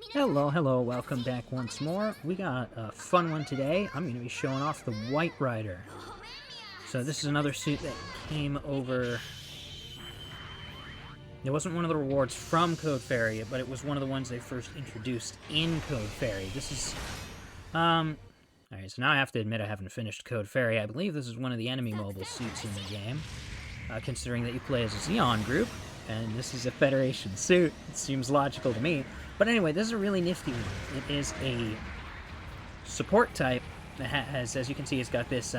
Hello, welcome back once more. We got a fun one today. I'm going to be showing off the White Rider. So this is another suit that came over... It wasn't one of the rewards from Code Fairy, but it was one of the ones they first introduced in Code Fairy. This is... Alright, so now I have to admit I haven't finished Code Fairy. I believe this is one of the enemy mobile suits in the game, considering that you play as a Xeon group, and this is a Federation suit. It seems logical to me. But anyway, this is a really nifty one. It is a support type that has, as you can see, it's got this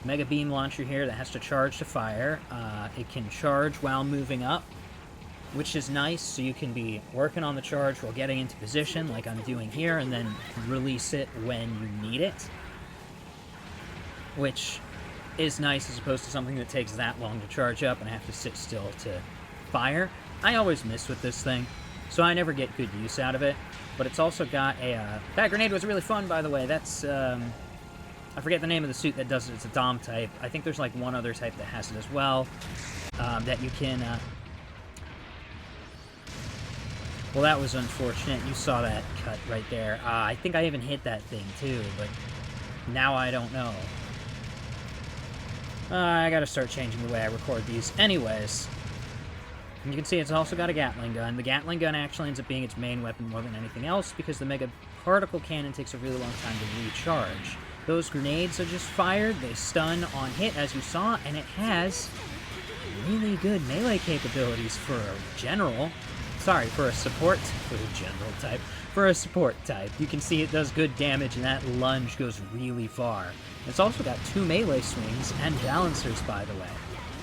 Mega Beam launcher here that has to charge to fire. It can charge while moving up, which is nice, so you can be working on the charge while getting into position, like I'm doing here, and then release it when you need it, which is nice as opposed to something that takes that long to charge up and I have to sit still to fire. I always miss with this thing, so I never get good use out of it. But it's also got a... that grenade was really fun, by the way. That's, I forget the name of the suit that does it. It's a Dom type. I think there's, like, one other type that has it as well. That you can, Well, that was unfortunate. You saw that cut right there. I think I even hit that thing, too, but now I don't know. I gotta start changing the way I record these. Anyways... And you can see it's also got a Gatling gun. The Gatling gun actually ends up being its main weapon more than anything else because the Mega Particle Cannon takes a really long time to recharge. Those grenades are just fired, they stun on hit as you saw, and it has really good melee capabilities for a general. Sorry, for a support, for a general type. For a support type. You can see it does good damage and that lunge goes really far. It's also got 2 melee swings and balancers, by the way.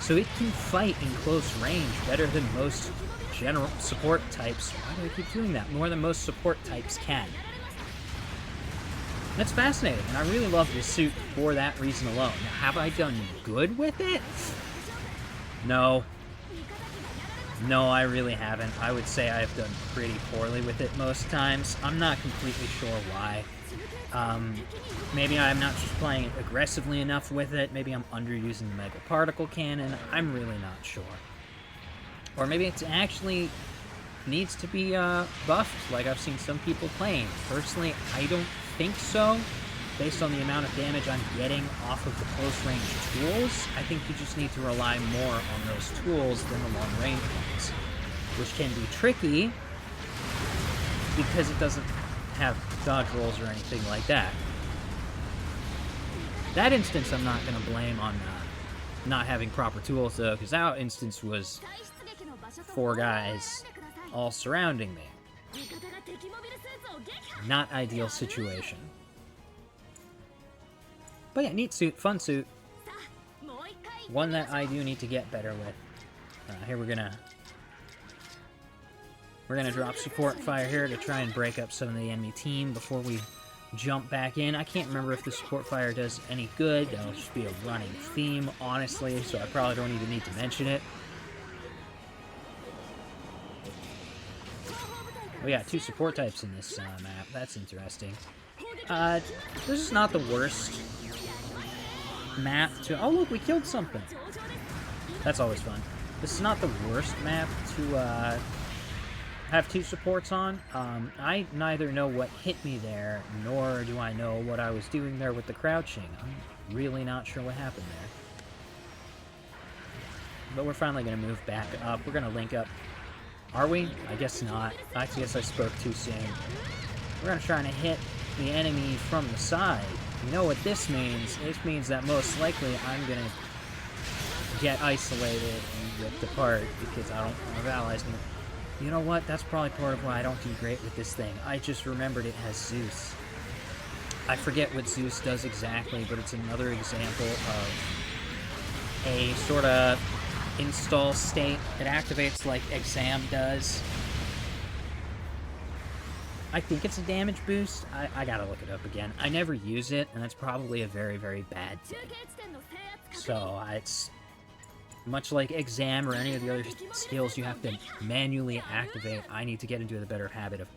So it can fight in close range better than most general support types. Why do I keep doing that? More than most support types can. That's fascinating, and I really love this suit for that reason alone. Now, have I done good with it? No. No, I really haven't. I would say I've done pretty poorly with it most times. I'm not completely sure why. Maybe I'm not just playing aggressively enough with it. Maybe I'm underusing the Mega Particle Cannon. I'm really not sure. Or maybe it actually needs to be buffed, like I've seen some people claim. Personally, I don't think so. Based on the amount of damage I'm getting off of the close-range tools, I think you just need to rely more on those tools than the long-range ones, which can be tricky because it doesn't have dodge rolls or anything like that. That instance I'm not going to blame on not having proper tools, though, because that instance was 4 guys all surrounding me. Not ideal situation. But yeah, neat suit, fun suit. One that I do need to get better with. Here we're gonna drop support fire here to try and break up some of the enemy team before we jump back in. I can't remember if the support fire does any good. That'll just be a running theme, honestly, so I probably don't even need to mention it. We got 2 support types in this map. That's interesting. This is not the worst map to... Oh, look, we killed something. That's always fun. This is not the worst map to have 2 supports on. I neither know what hit me there, nor do I know what I was doing there with the crouching. I'm really not sure what happened there. But we're finally going to move back up. We're going to link up. Are we? I guess not. I guess I spoke too soon. We're going to try and hit the enemy from the side. You know what this means? This means that most likely I'm going to get isolated and ripped apart because I don't have allies. You know what? That's probably part of why I don't do great with this thing. I just remembered it has Zeus. I forget what Zeus does exactly, but it's another example of a sort of install state. It activates like Exam does. I think it's a damage boost. I gotta look it up again. I never use it, and that's probably a very, very bad thing. So, it's much like Exam or any of the other skills you have to manually activate. I need to get into the better habit of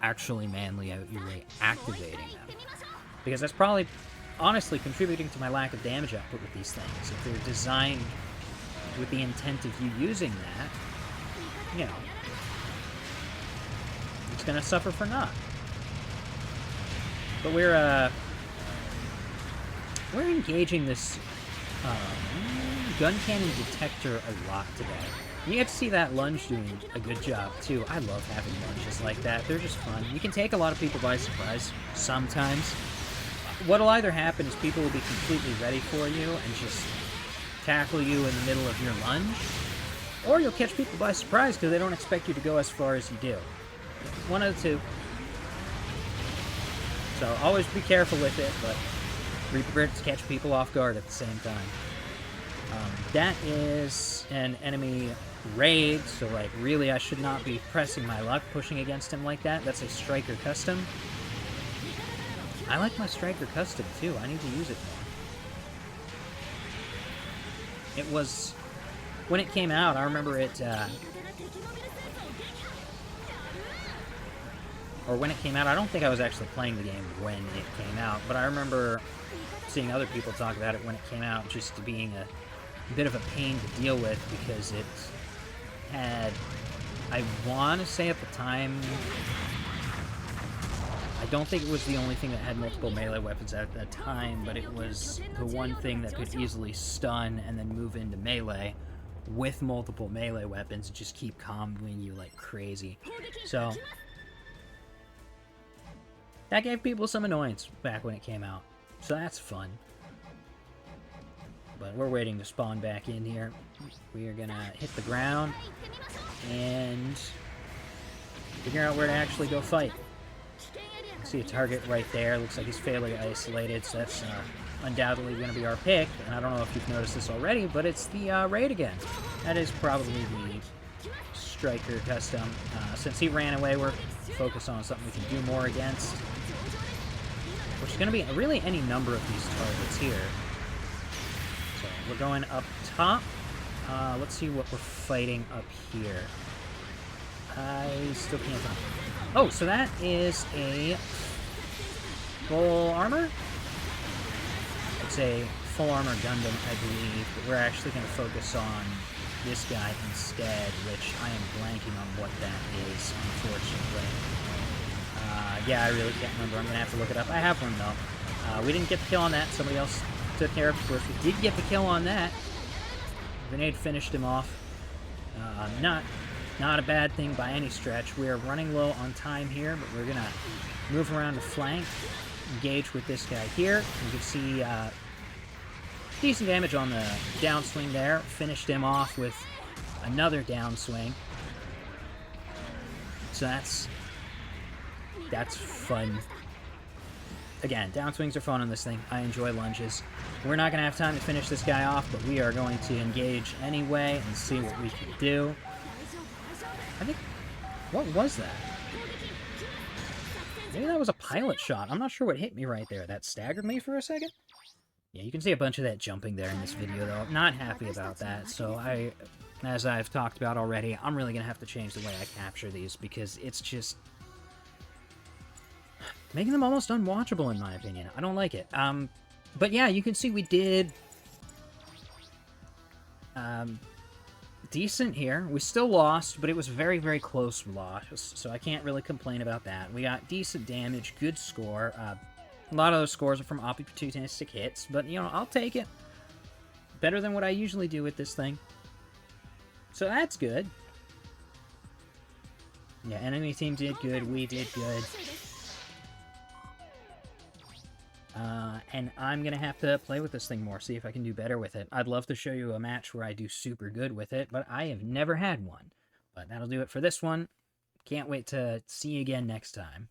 actually manually activating them. Because that's probably, honestly, contributing to my lack of damage output with these things. If they're designed with the intent of you using that, you know, it's gonna suffer for naught. But we're engaging this gun cannon detector a lot today. And you get to see that lunge doing a good job, too. I love having lunges like that. They're just fun. You can take a lot of people by surprise, sometimes. What'll either happen is people will be completely ready for you and just tackle you in the middle of your lunge, or you'll catch people by surprise because they don't expect you to go as far as you do. One of the two. So always be careful with it, but be prepared to catch people off guard at the same time. That is an enemy raid, so like really I should not be pressing my luck pushing against him like that. That's a striker custom. I like my striker custom too. I need to use it more. It was... when it came out, I remember it... or when it came out, I don't think I was actually playing the game when it came out, but I remember seeing other people talk about it when it came out, just being a bit of a pain to deal with, because it had... I want to say at the time... I don't think it was the only thing that had multiple melee weapons at that time, but it was the one thing that could easily stun and then move into melee with multiple melee weapons and just keep comboing you like crazy. So, that gave people some annoyance back when it came out. So that's fun. But we're waiting to spawn back in here. We are gonna hit the ground and figure out where to actually go fight. See a target right there. Looks like he's fairly isolated, so that's undoubtedly going to be our pick. And I don't know if you've noticed this already, but it's the raid again. That is probably the striker custom. Since he ran away, we're focused on something we can do more against, which is going to be really any number of these targets here. So we're going up top. Let's see what we're fighting up here. I still can't find. Oh, so that is a full armor? It's a full armor Gundam, I believe, but we're actually going to focus on this guy instead, which I am blanking on what that is, unfortunately. Yeah, I really can't remember. I'm going to have to look it up. I have one, though. We didn't get the kill on that. Somebody else took care of it. Of course, we did get the kill on that. Grenade finished him off. Not a bad thing by any stretch. We are running low on time here, but we're going to move around the flank, engage with this guy here. You can see decent damage on the downswing there. Finished him off with another downswing. So that's fun. Again, downswings are fun on this thing. I enjoy lunges. We're not going to have time to finish this guy off, but we are going to engage anyway and see what we can do. I think... what was that? Maybe that was a pilot shot. I'm not sure what hit me right there. That staggered me for a second? Yeah, you can see a bunch of that jumping there in this video, though. Not happy about that. So as I've talked about already, I'm really going to have to change the way I capture these, because it's just making them almost unwatchable, in my opinion. I don't like it. But yeah, you can see we did decent here. We still lost, but it was very, very close loss, so I can't really complain about that. We got decent damage, good score. A lot of those scores are from opportunistic hits, but, you know, I'll take it. Better than what I usually do with this thing. So that's good. Yeah, enemy team did good, we did good. And I'm going to have to play with this thing more, see if I can do better with it. I'd love to show you a match where I do super good with it, but I have never had one. But that'll do it for this one. Can't wait to see you again next time.